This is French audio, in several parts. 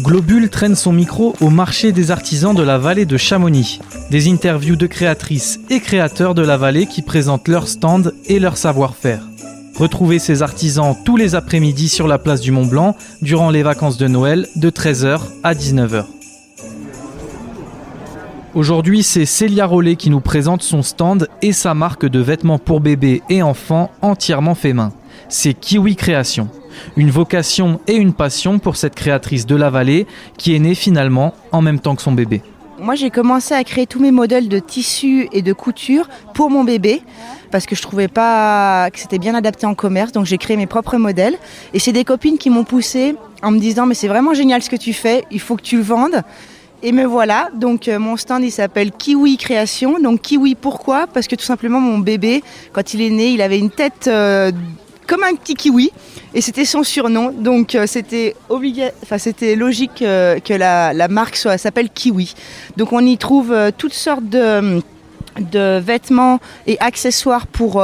Globule traîne son micro au marché des artisans de la vallée de Chamonix. Des interviews de créatrices et créateurs de la vallée qui présentent leur stand et leur savoir-faire. Retrouvez ces artisans tous les après-midi sur la place du Mont-Blanc durant les vacances de Noël de 13h à 19h. Aujourd'hui, c'est Célia Rollet qui nous présente son stand et sa marque de vêtements pour bébés et enfants entièrement fait main. C'est Kiwi Création. Une vocation et une passion pour cette créatrice de la vallée qui est née finalement en même temps que son bébé. Moi, j'ai commencé à créer tous mes modèles de tissus et de couture pour mon bébé parce que je trouvais pas que c'était bien adapté en commerce, donc j'ai créé mes propres modèles. Et c'est des copines qui m'ont poussée en me disant « mais c'est vraiment génial ce que tu fais, il faut que tu le vendes ». Et me voilà, donc mon stand il s'appelle Kiwi Création. Donc Kiwi pourquoi ? Parce que tout simplement mon bébé, quand il est né, il avait une tête comme un petit kiwi et c'était son surnom. Donc c'était logique que la marque s'appelle Kiwi. Donc on y trouve toutes sortes de vêtements et accessoires pour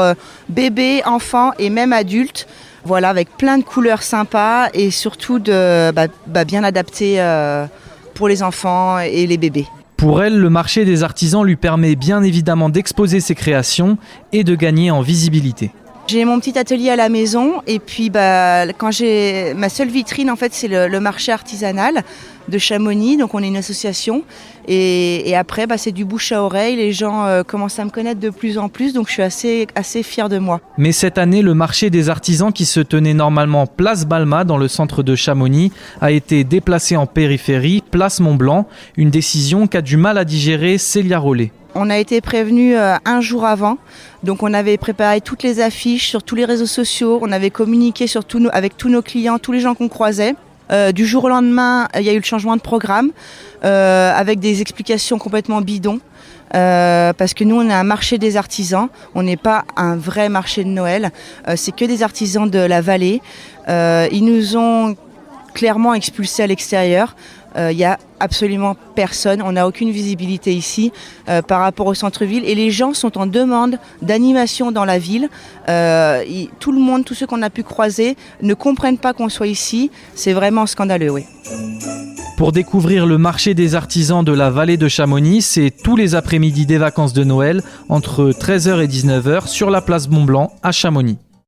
bébés, enfants et même adultes. Voilà, avec plein de couleurs sympas et surtout bien adaptés pour les enfants et les bébés. Pour elle, le marché des artisans lui permet bien évidemment d'exposer ses créations et de gagner en visibilité. J'ai mon petit atelier à la maison et puis quand j'ai ma seule vitrine en fait c'est le marché artisanal de Chamonix, donc on est une association et après c'est du bouche à oreille, les gens commencent à me connaître de plus en plus donc je suis assez fière de moi. Mais cette année, le marché des artisans qui se tenait normalement place Balma dans le centre de Chamonix a été déplacé en périphérie, place Mont-Blanc, une décision qu'a du mal à digérer Célia Rollet. On a été prévenus un jour avant, donc on avait préparé toutes les affiches sur tous les réseaux sociaux, on avait communiqué avec tous nos clients, tous les gens qu'on croisait. Du jour au lendemain, il y a eu le changement de programme avec des explications complètement bidons. Parce que nous, on est un marché des artisans, on n'est pas un vrai marché de Noël, c'est que des artisans de la vallée. Ils nous ont clairement expulsés à l'extérieur. Il n'y a absolument personne, on n'a aucune visibilité ici par rapport au centre-ville et les gens sont en demande d'animation dans la ville. Tout le monde, tous ceux qu'on a pu croiser ne comprennent pas qu'on soit ici, c'est vraiment scandaleux, oui. Pour découvrir le marché des artisans de la vallée de Chamonix, c'est tous les après-midi des vacances de Noël entre 13h et 19h sur la place Mont-Blanc à Chamonix.